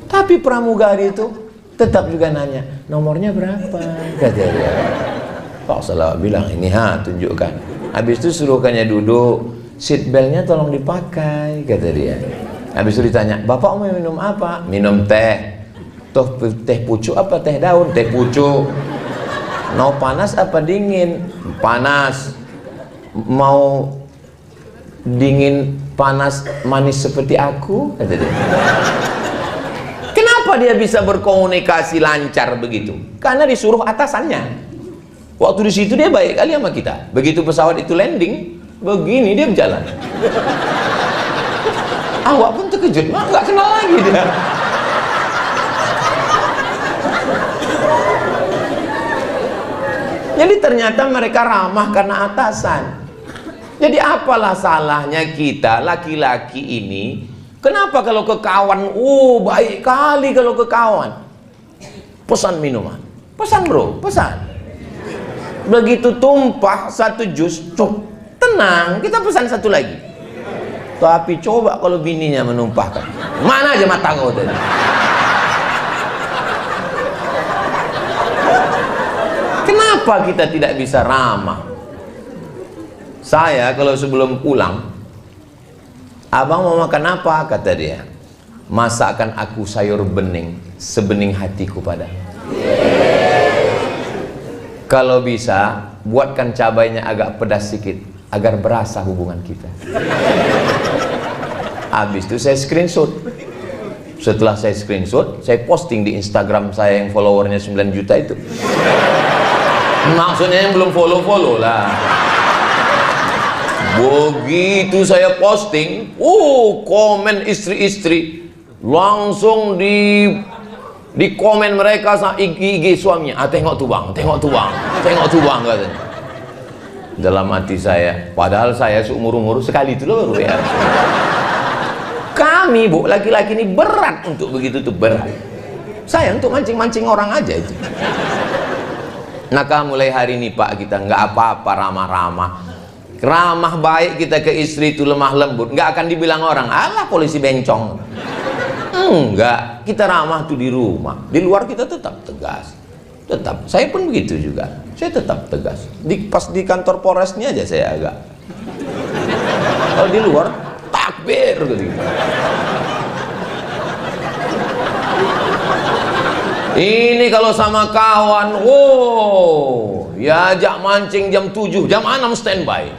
Tapi pramugari itu tetap juga nanya, nomornya berapa? Kata dia. Pak Salah bilang ini tunjukkan. Habis itu suruhkannya duduk, seat beltnya tolong dipakai, kata dia. Habis itu ditanya, bapak mau minum apa? Minum teh. Toh teh pucuk apa teh daun? Teh pucuk. Mau panas apa dingin? Panas. Mau dingin, panas, manis seperti aku? Kata dia. Kenapa dia bisa berkomunikasi lancar begitu? Karena disuruh atasannya. Waktu di situ dia baik kali sama kita. Begitu pesawat itu landing, begini dia berjalan. Awak pun terkejut, nggak kenal lagi dia. Jadi ternyata mereka ramah karena atasan. Jadi apalah salahnya kita laki-laki ini? Kenapa kalau ke kawan, baik kali kalau ke kawan. Pesan minuman, pesan bro, pesan. Begitu tumpah satu jus, cuk, tenang, kita pesan satu lagi. Tapi coba kalau bininya menumpahkan, mana aja mata kau tadi. Kenapa kita tidak bisa ramah? Saya kalau sebelum pulang, abang mau makan apa? Kata dia, masakan aku sayur bening, sebening hatiku padamu. Kalau bisa, buatkan cabainya agak pedas sedikit, agar berasa hubungan kita. Habis itu saya screenshot. Setelah saya screenshot, saya posting di Instagram saya yang followernya 9 juta itu. Maksudnya yang belum follow lah. Begitu saya posting, komen istri-istri langsung di komen mereka sama IG suaminya. Tengok tuh bang, tengok tuh bang, tengok tuh bang, katanya. Dalam hati saya, padahal saya seumur-umur sekali itu loh baru ya. Kami bu, laki-laki ini berat untuk begitu tuh, berat. Saya untuk mancing-mancing orang aja itu. Maka mulai hari ini pak, kita nggak apa-apa ramah-ramah. Ramah baik kita ke istri itu lemah lembut, nggak akan dibilang orang, alah polisi bencong. Enggak, kita ramah tuh di rumah. Di luar kita tetap tegas. Tetap, saya pun begitu juga. Saya tetap tegas. Pas di kantor Polresnya aja saya agak. Kalau di luar, takbir gitu. Ini kalau sama kawan, ya ajak mancing jam 7, jam 6 standby.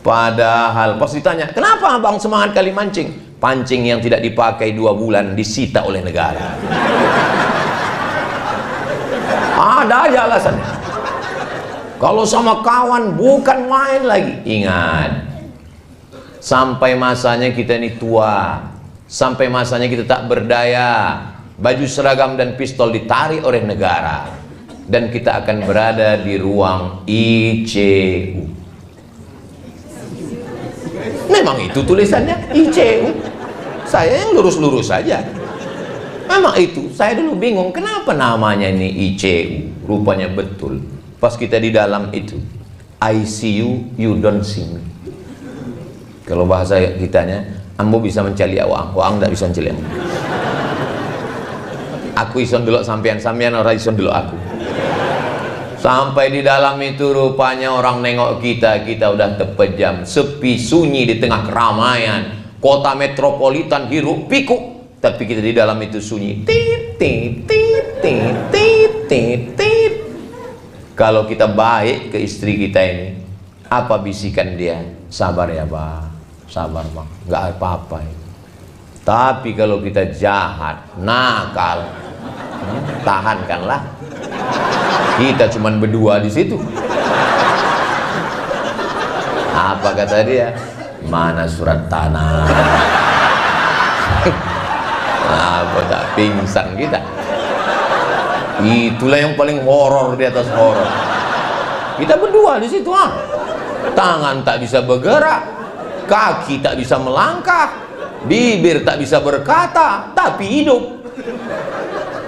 Padahal pas ditanya, kenapa abang semangat kali mancing? Pancing yang tidak dipakai 2 bulan disita oleh negara. Ada aja alasannya. Kalau sama kawan bukan main lagi. Ingat, sampai masanya kita ini tua, sampai masanya kita tak berdaya, baju seragam dan pistol ditarik oleh negara, dan kita akan berada di ruang ICU. Memang itu tulisannya ICU. Saya yang lurus-lurus saja. Memang itu. Saya dulu bingung kenapa namanya ini ICU. Rupanya betul. Pas kita di dalam itu, I see you, you don't see me. Kalau bahasa kitanya, ambo bisa mencali awang, awang tidak bisa mencali ambo. Aku ison dulu sampean orang ison dulu aku. Sampai di dalam itu rupanya orang nengok kita udah terpejam, sepi, sunyi di tengah keramaian. Kota metropolitan hiruk pikuk, tapi kita di dalam itu sunyi. Tit, tit, tit, tit, tit, tit, tit. Kalau kita baik ke istri kita ini, apa bisikan dia? Sabar ya bang, sabar bang, nggak apa-apa. Tapi kalau kita jahat, nakal, tahankanlah. Kita cuman berdua di situ. Apa kata dia? Mana surat tanah? Apa tak pingsan kita? Itulah yang paling horor di atas horor. Kita berdua di situ, tangan tak bisa bergerak, kaki tak bisa melangkah, bibir tak bisa berkata, tapi hidup.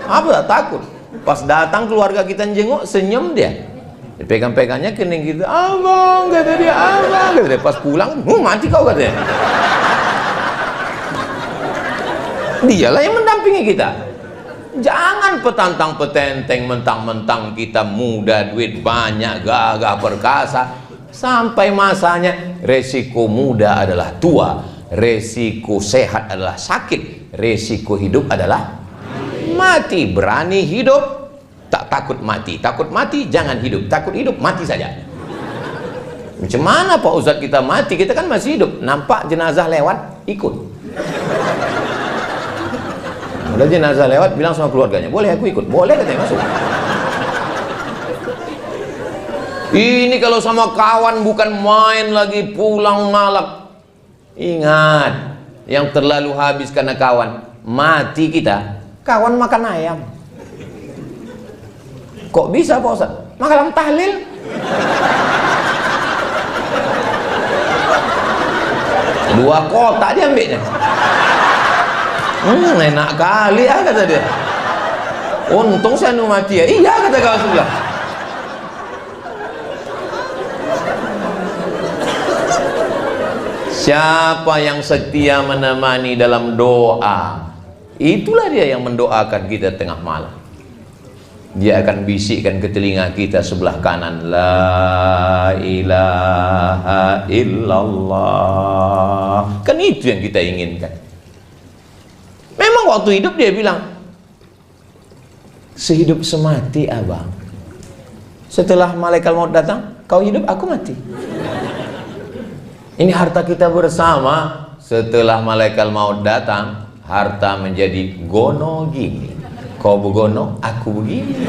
Apa tak takut? Pas datang keluarga kita jenguk, senyum dia. Pegang-pegangnya kening gitu, abang, kata dia, abang, kata dia. Pas pulang, mati kau, katanya. Dialah yang mendampingi kita. Jangan petantang petenteng, mentang-mentang kita muda, duit banyak, gagah perkasa. Sampai masanya, resiko muda adalah tua, resiko sehat adalah sakit, resiko hidup adalah mati. Berani hidup, tak takut mati. Takut mati jangan hidup, takut hidup mati saja. Macam mana Pak Ustadz kita mati? Kita kan masih hidup. Nampak jenazah lewat, ikut. Udah jenazah lewat, bilang sama keluarganya, boleh aku ikut? Boleh katanya, masuk. Ini kalau sama kawan bukan main lagi, pulang malam. Ingat, yang terlalu habis karena kawan, mati kita. Kawan makan ayam. Kok bisa Pak Ustaz? Makan tahlil. Dua kotak dia ambilnya. Enak kali ya kata dia. Untung saya nu mati ya. Iya kata kawan sebelah. Siapa yang setia menemani dalam doa, itulah dia yang mendoakan kita tengah malam. Dia akan bisikkan ke telinga kita sebelah kanan, la ilaha illallah. Kan itu yang kita inginkan. Memang waktu hidup dia bilang, sehidup semati abang. Setelah malaikat maut datang, kau hidup, aku mati. Ini harta kita bersama. Setelah malaikat maut datang, harta menjadi gono gini. Kau begono, aku begini.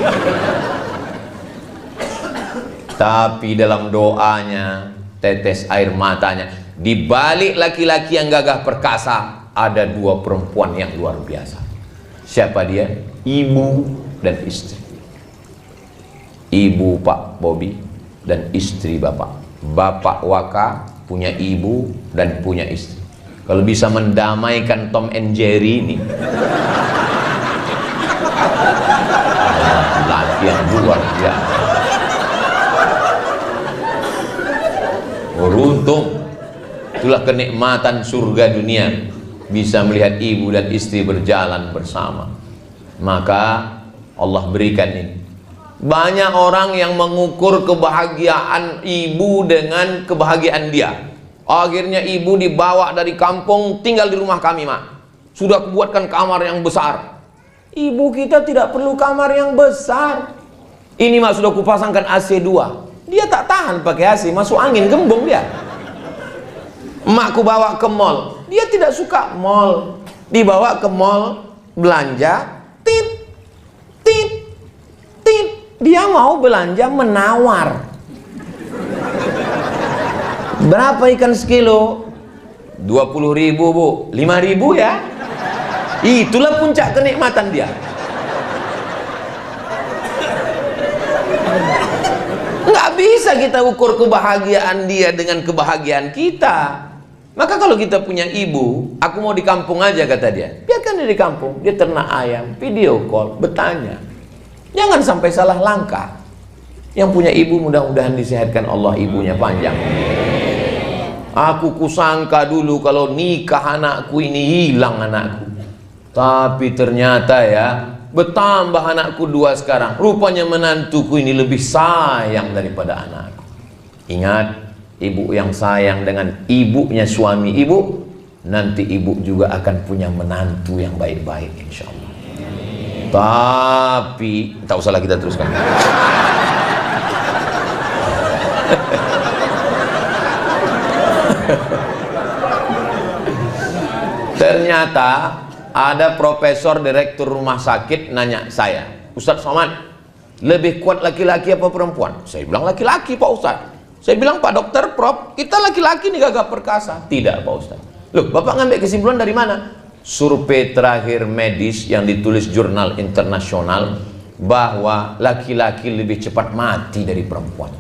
Tapi dalam doanya, tetes air matanya, di balik laki-laki yang gagah perkasa, ada dua perempuan yang luar biasa. Siapa dia? Ibu dan istri. Ibu Pak Bobi dan istri Bapak. Bapak Waka punya ibu dan punya istri. Kalau bisa mendamaikan Tom and Jerry ini, laki yang luar biasa. Beruntung, itulah kenikmatan surga dunia, bisa melihat ibu dan istri berjalan bersama. Maka Allah berikan ini. Banyak orang yang mengukur kebahagiaan ibu dengan kebahagiaan dia. Akhirnya ibu dibawa dari kampung, tinggal di rumah kami, Mak. Sudah kubuatkan kamar yang besar. Ibu kita tidak perlu kamar yang besar. Ini Mak, sudah kupasangkan AC 2. Dia tak tahan pakai AC, masuk angin, gembung dia. Emak ku bawa ke mall. Dia tidak suka mall. Dibawa ke mall, belanja, tit, tit, tit. Dia mau belanja menawar. Berapa ikan sekilo? 20.000 Bu. 5.000 ya. Itulah puncak kenikmatan dia. Nggak bisa kita ukur kebahagiaan dia dengan kebahagiaan kita. Maka kalau kita punya ibu, aku mau di kampung aja kata dia. Biarkan dia di kampung, dia ternak ayam, video call, bertanya. Jangan sampai salah langkah. Yang punya ibu mudah-mudahan disehatkan Allah, ibunya panjang. Aku kusangka dulu kalau nikah anakku ini hilang anakku. Tapi ternyata ya, bertambah anakku 2 sekarang. Rupanya menantuku ini lebih sayang daripada anakku. Ingat, ibu yang sayang dengan ibunya suami ibu, nanti ibu juga akan punya menantu yang baik-baik insya Allah. Tapi tak usahlah kita teruskan. Ternyata ada profesor direktur rumah sakit nanya saya, Ustadz Somad, lebih kuat laki-laki apa perempuan? Saya bilang laki-laki Pak Ustadz. Saya bilang Pak Dokter, Prof, kita laki-laki nih gagah perkasa. Tidak Pak Ustadz. Loh, Bapak ngambil kesimpulan dari mana? Survei terakhir medis yang ditulis jurnal internasional bahwa laki-laki lebih cepat mati dari perempuan.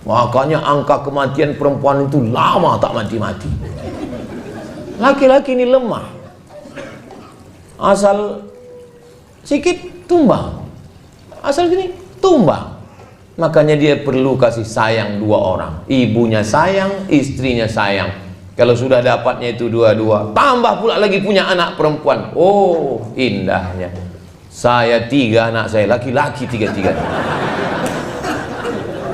Makanya angka kematian perempuan itu lama tak mati-mati. Laki-laki ini lemah. Asal sikit tumbang. Asal gini tumbang. Makanya dia perlu kasih sayang 2 orang. Ibunya sayang, istrinya sayang. Kalau sudah dapatnya itu 2-2, tambah pula lagi punya anak perempuan. Oh, indahnya. Saya 3 anak saya, laki-laki 3-3.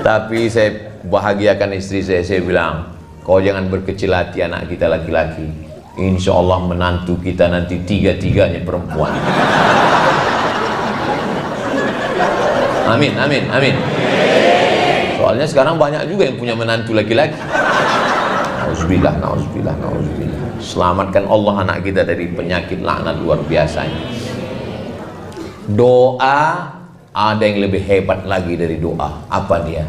Tapi saya bahagiakan istri saya bilang, kau jangan berkecil hati anak kita laki-laki. Insya Allah menantu kita nanti 3-3-nya perempuan. Amin, amin, amin. Soalnya sekarang banyak juga yang punya menantu laki-laki. Nauzubillah, nauzubillah, nauzubillah. Selamatkan Allah anak kita dari penyakit laknat luar biasa ini. Doa ada yang lebih hebat lagi dari doa. Apa dia?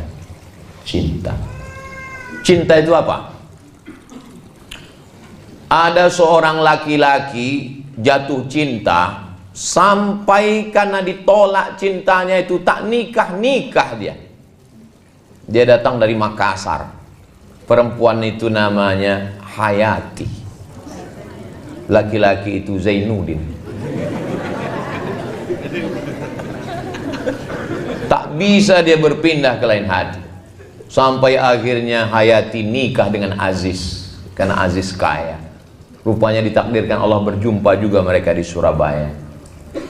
Cinta. Cinta itu apa? Ada seorang laki-laki jatuh cinta sampai karena ditolak cintanya itu tak nikah dia. Dia datang dari Makassar. Perempuan itu namanya Hayati. Laki-laki itu Zainuddin. Tak bisa dia berpindah ke lain hati. Sampai akhirnya Hayati nikah dengan Aziz. Karena Aziz kaya. Rupanya ditakdirkan Allah berjumpa juga mereka di Surabaya.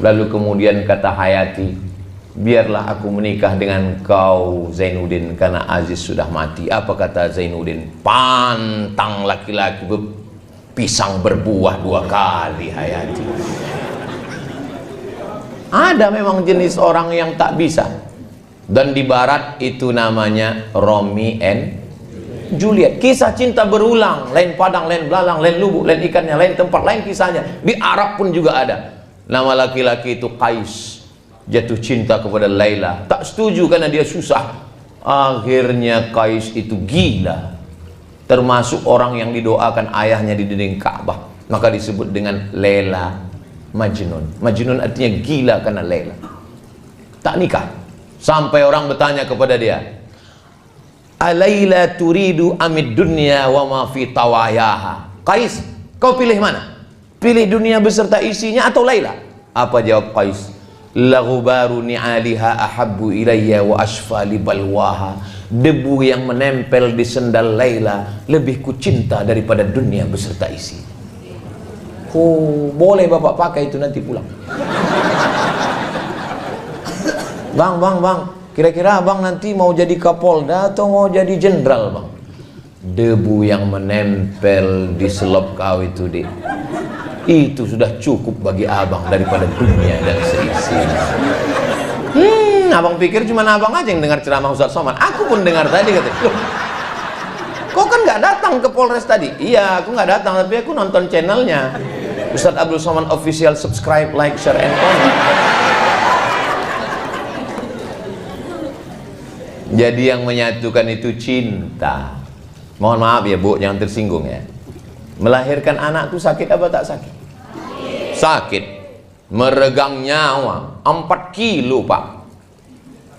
Lalu kemudian kata Hayati, biarlah aku menikah dengan kau Zainuddin, karena Aziz sudah mati. Apa kata Zainuddin? Pantang laki-laki pisang berbuah 2 kali, Hayati. Ada memang jenis orang yang tak bisa. Dan di barat itu namanya Romeo and Juliet. Kisah cinta berulang, lain padang, lain belalang, lain lubuk, lain ikannya, lain tempat, lain kisahnya. Di Arab pun juga ada. Nama laki-laki itu Qais. Jatuh cinta kepada Laila. Tak setuju karena dia susah. Akhirnya Qais itu gila. Termasuk orang yang didoakan ayahnya di dinding Ka'bah. Maka disebut dengan Laila Majnun. Majnun artinya gila karena Laila. Tak nikah. Sampai orang bertanya kepada dia, Alaila turidu amid dunya wa ma fi tawayaha. Qais, kau pilih mana? Pilih dunia beserta isinya atau Laila? Apa jawab Qais? Laghubaru ni'aliha ahabbu ilayya wa asfali balwaha. Debu yang menempel di sendal Laila lebih ku cinta daripada dunia beserta isi. Oh, boleh bapak pakai itu nanti pulang. Bang, kira-kira abang nanti mau jadi Kapolda atau mau jadi jenderal, bang? Debu yang menempel di selop kau itu, Dik, itu sudah cukup bagi abang daripada dunia dan seisinya. Abang pikir cuma abang aja yang dengar ceramah Ustaz Somad? Aku pun dengar tadi, katanya. Loh, kau kan nggak datang ke Polres tadi? Iya, aku nggak datang, tapi aku nonton channelnya Ustaz Abdul Somad Official. Subscribe, like, share, and comment. Jadi yang menyatukan itu cinta. Mohon maaf ya Bu, jangan tersinggung ya. Melahirkan anak itu sakit apa tak sakit? Sakit. Meregang nyawa 4 kilo Pak.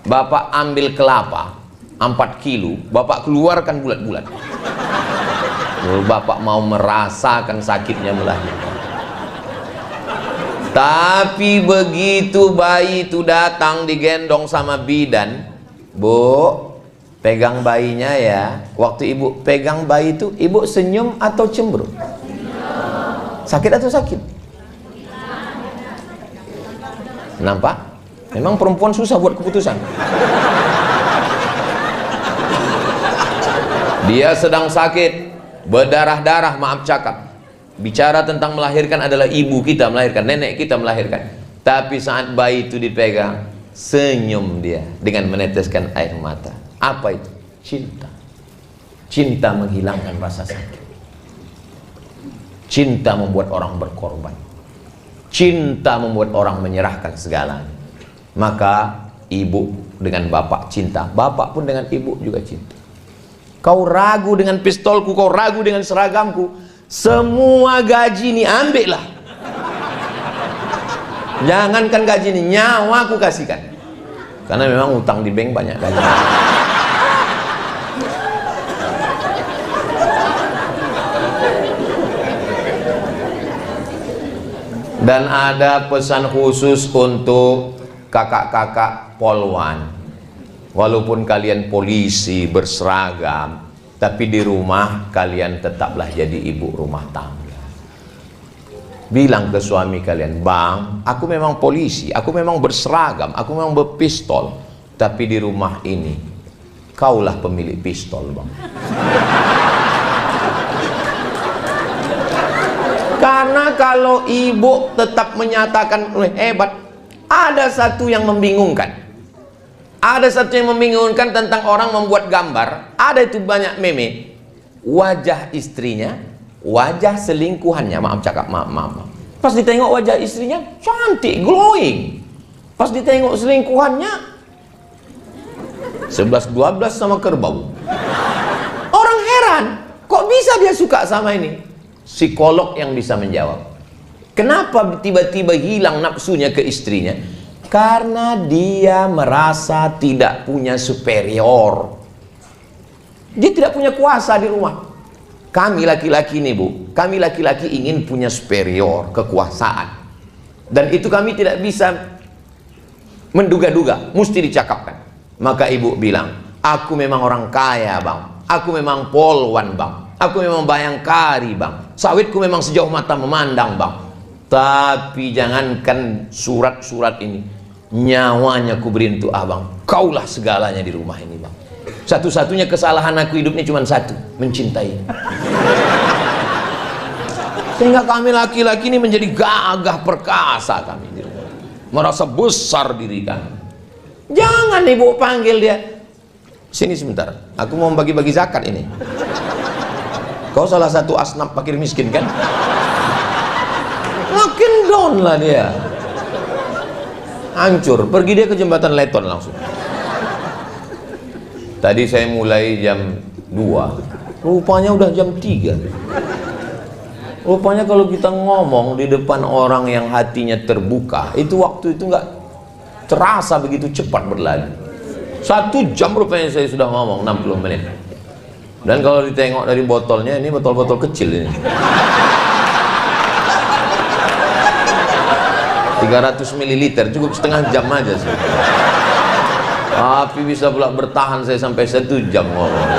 Bapak ambil kelapa 4 kilo, Bapak keluarkan bulat-bulat. Bapak mau merasakan sakitnya melahirkan. Tapi begitu bayi itu datang digendong sama bidan, Bu, pegang bayinya ya. Waktu ibu pegang bayi itu, ibu senyum atau cemberut? Sakit atau sakit? Nampak? Memang perempuan susah buat keputusan. Dia sedang sakit, berdarah-darah, maaf cakap. Bicara tentang melahirkan adalah ibu kita melahirkan, nenek kita melahirkan. Tapi saat bayi itu dipegang, senyum dia dengan meneteskan air mata. Apa itu? Cinta. Cinta menghilangkan rasa sakit. Cinta membuat orang berkorban. Cinta membuat orang menyerahkan segalanya. Maka ibu dengan bapak cinta, bapak pun dengan ibu juga cinta. Kau ragu dengan pistolku, kau ragu dengan seragamku, semua gaji ini ambillah. Jangankan gaji ini, nyawa aku kasihkan. Karena memang utang di bank banyak gaji. Dan ada pesan khusus untuk kakak-kakak polwan. Walaupun kalian polisi berseragam, tapi di rumah kalian tetaplah jadi ibu rumah tangga. Bilang ke suami kalian, Bang, aku memang polisi, aku memang berseragam, aku memang berpistol, tapi di rumah ini kaulah pemilik pistol, Bang. Karena kalau ibu tetap menyatakan hebat, ada satu yang membingungkan. Ada satu yang membingungkan tentang orang membuat gambar. Ada itu banyak meme. Wajah istrinya, wajah selingkuhannya. Maaf cakap, maaf. Pas ditengok wajah istrinya, cantik, glowing. Pas ditengok selingkuhannya, 11-12 sama kerbau. Orang heran, kok bisa dia suka sama ini? Psikolog yang bisa menjawab. Kenapa tiba-tiba hilang nafsunya ke istrinya? Karena dia merasa tidak punya superior. Dia tidak punya kuasa di rumah. Kami laki-laki nih Bu, kami laki-laki ingin punya superior, kekuasaan. Dan itu kami tidak bisa menduga-duga, mesti dicakapkan. Maka ibu bilang, aku memang orang kaya bang, aku memang polwan bang, aku memang bayangkari bang, sawitku memang sejauh mata memandang bang. Tapi jangankan surat-surat ini, nyawanya ku beri untuk abang. Kaulah segalanya di rumah ini bang. Satu-satunya kesalahan aku hidupnya cuma satu, mencintai. Sehingga kami laki-laki ini menjadi gagah perkasa kami di rumah. Merasa besar diri kami. Jangan ibu panggil dia, sini sebentar, aku mau bagi-bagi zakat ini. Kau salah satu asnaf fakir miskin kan? Makin down lah dia. Hancur, pergi dia ke jembatan Leton langsung. Tadi saya mulai jam 2, rupanya udah jam 3. Rupanya kalau kita ngomong di depan orang yang hatinya terbuka, itu waktu itu nggak terasa begitu cepat berlalu. 1 jam rupanya saya sudah ngomong 60 menit. Dan kalau ditengok dari botolnya, ini botol-botol kecil ini. 300 ml, cukup setengah jam aja sih. Tapi bisa pula bertahan saya sampai 1 jam ngomong.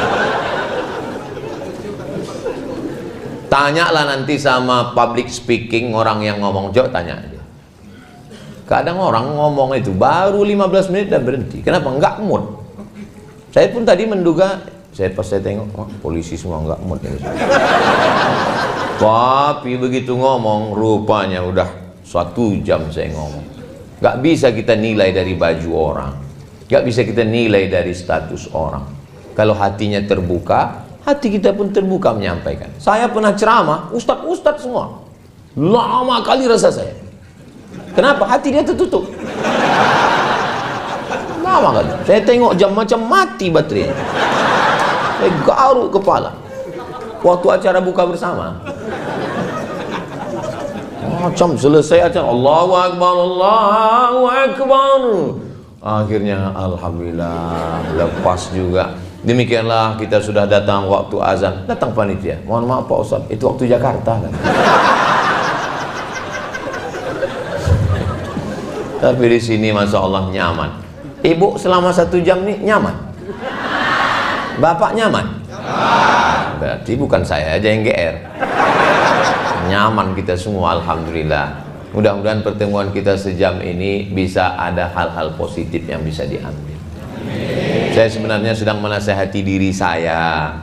Tanyalah nanti sama public speaking, orang yang ngomong, jauh tanya aja. Kadang orang ngomong itu baru 15 menit dan berhenti. Kenapa? Enggak mood. Saya pun tadi menduga, pas saya tengok, oh, polisi semua enggak mood. Tapi begitu ngomong, rupanya udah 1 jam saya ngomong. Enggak bisa kita nilai dari baju orang. Enggak bisa kita nilai dari status orang. Kalau hatinya terbuka, hati kita pun terbuka menyampaikan. Saya pernah ceramah, ustadz semua. Lama kali rasa saya. Kenapa? Hati dia tertutup. Lama kali. Saya tengok jam macam mati baterainya. Saya garuk kepala. Waktu acara buka bersama. Macam selesai acara, Allahu Akbar, Allahu Akbar. Akhirnya alhamdulillah lepas juga. Demikianlah kita sudah datang waktu azan. Datang panitia. Mohon maaf Pak Ustaz, itu waktu Jakarta kan. Tapi di sini masya Allah nyaman. Ibu selama 1 jam nih nyaman. Bapak nyaman. Berarti bukan saya aja yang GR. Nyaman kita semua alhamdulillah. Mudah-mudahan pertemuan kita sejam ini bisa ada hal-hal positif yang bisa diambil. Saya sebenarnya sedang menasihati diri saya.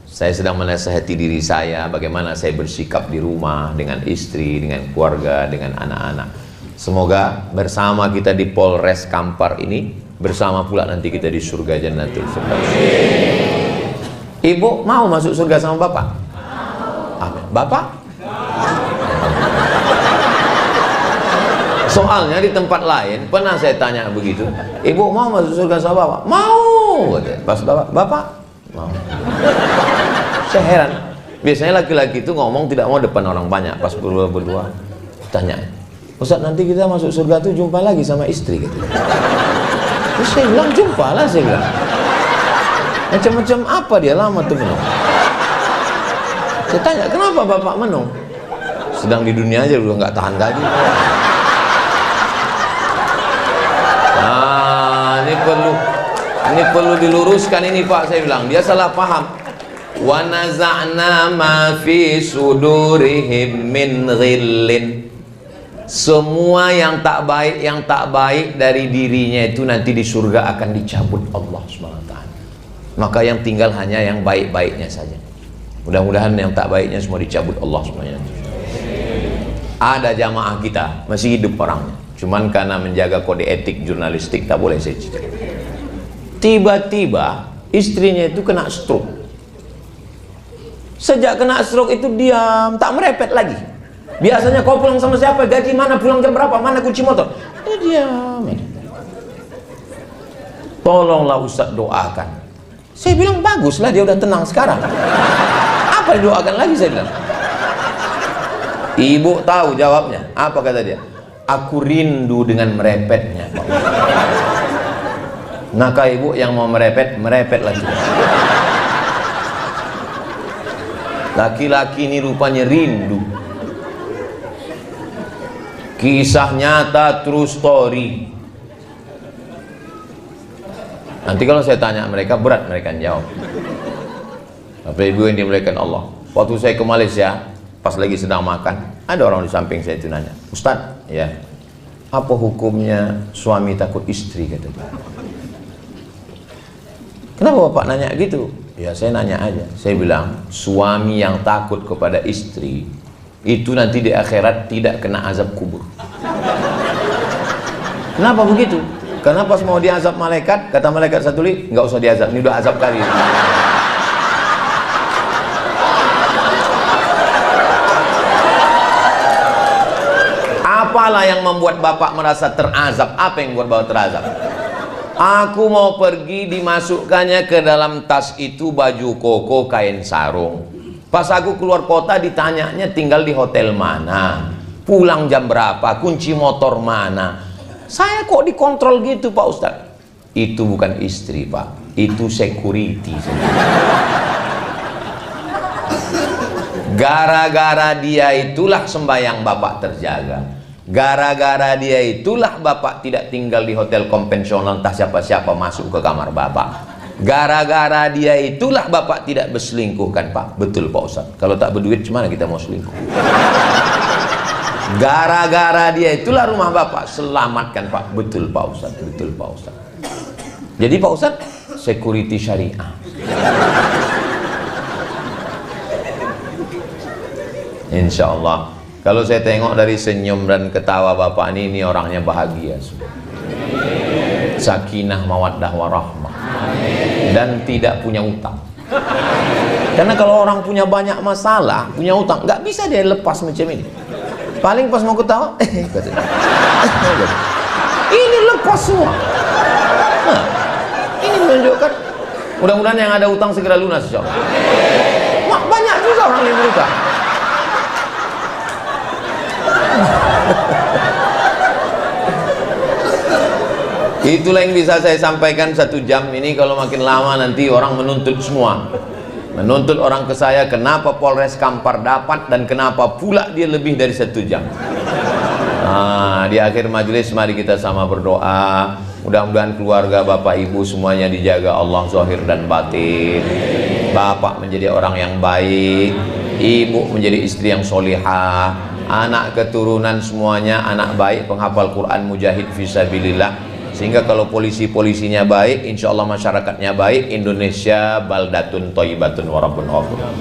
Saya sedang menasihati diri saya bagaimana saya bersikap di rumah dengan istri, dengan keluarga, dengan anak-anak. Semoga bersama kita di Polres Kampar ini, bersama pula nanti kita di surga Jannatul Firdaus. Ibu mau masuk surga sama Bapak? Amin. Bapak? Soalnya di tempat lain pernah saya tanya begitu, ibu mau masuk surga sama Bapak? Mau. Pas Bapak mau. Saya heran. Biasanya laki-laki itu ngomong tidak mau depan orang banyak. Pas berdua tanya, Ustaz nanti kita masuk surga tuh jumpa lagi sama istri gitu. Terus saya bilang jumpa lah, saya bilang. Macam-macam apa dia lama tuh menung. Saya tanya kenapa Bapak menung? Sedang di dunia aja udah nggak tahan lagi. Ini perlu diluruskan ini Pak, saya bilang dia salah paham. Wa naza'na ma fi sudurihim min ghillin. Semua yang tak baik dari dirinya itu nanti di surga akan dicabut Allah SWT. Maka yang tinggal hanya yang baik-baiknya saja. Mudah-mudahan yang tak baiknya semua dicabut Allah SWT. Ada jamaah kita masih hidup orangnya, cuman karena menjaga kode etik jurnalistik tak boleh saya cerita. Tiba-tiba istrinya itu kena stroke. Sejak kena stroke itu diam, tak merepet lagi. Biasanya kau pulang sama siapa, gaji mana, pulang jam berapa, mana kunci motor, dia diam. Tolonglah Ustaz doakan. Saya bilang baguslah, dia udah tenang sekarang. Apa didoakan lagi, saya bilang. Ibu tahu jawabnya. Apa kata dia? Aku rindu dengan merepetnya, Pak. Maka ibu yang mau merepet, merepet lagi. Laki-laki ini rupanya rindu. Kisah nyata, true story. Nanti kalau saya tanya mereka, berat mereka jawab. Bapak Ibu yang dimuliakan Allah, waktu saya ke Malaysia, pas lagi sedang makan, ada orang di samping saya itu nanya, Ustadz, ya, apa hukumnya suami takut istri, kata dia. Kenapa Bapak nanya gitu? Ya saya nanya aja. Saya bilang, suami yang takut kepada istri itu nanti di akhirat tidak kena azab kubur. Kenapa begitu? Karena pas mau diazab malaikat, kata malaikat satu lagi, nggak usah diazab, ini udah azab kali. Apalah yang membuat Bapak merasa terazab? Apa yang membuat Bapak terazab? Aku mau pergi, dimasukkannya ke dalam tas itu baju koko, kain sarung. Pas aku keluar kota ditanyanya tinggal di hotel mana, pulang jam berapa, kunci motor mana. Saya kok dikontrol gitu Pak Ustadz? Itu bukan istri Pak, itu security. Gara-gara dia itulah sembahyang Bapak terjaga. Gara-gara dia itulah Bapak tidak tinggal di hotel konvensional, entah siapa-siapa masuk ke kamar Bapak. Gara-gara dia itulah Bapak tidak berselingkuh, kan Pak? Betul Pak Ustadz. Kalau tak berduit gimana kita mau selingkuh? Gara-gara dia itulah rumah Bapak selamatkan Pak. Betul Pak Ustadz. Betul Pak Ustadz. Jadi Pak Ustadz, security syariah. Insya Allah. Kalau saya tengok dari senyum dan ketawa Bapak ini orangnya bahagia. Sakinah, mawaddah, warahmah. Dan tidak punya utang. Karena kalau orang punya banyak masalah, punya utang, nggak bisa dia lepas macam ini. Paling pas mau ketawa, ini lepas semua. Nah, ini menunjukkan, mudah-mudahan yang ada utang segera lunas, insya Allah. Banyak juga orang yang berutang. Itulah yang bisa saya sampaikan 1 jam ini. Kalau makin lama nanti orang menuntut semua, menuntut orang ke saya, kenapa Polres Kampar dapat dan kenapa pula dia lebih dari 1 jam. Nah, di akhir majelis mari kita sama berdoa, mudah-mudahan keluarga Bapak Ibu semuanya dijaga Allah zahir dan batin. Bapak menjadi orang yang baik, Ibu menjadi istri yang solihah, anak keturunan semuanya anak baik, penghafal Quran, mujahid fisabilillah. Sehingga kalau polisi-polisinya baik, insya Allah masyarakatnya baik, Indonesia baldatun thayyibatun wa rabbun ghafur.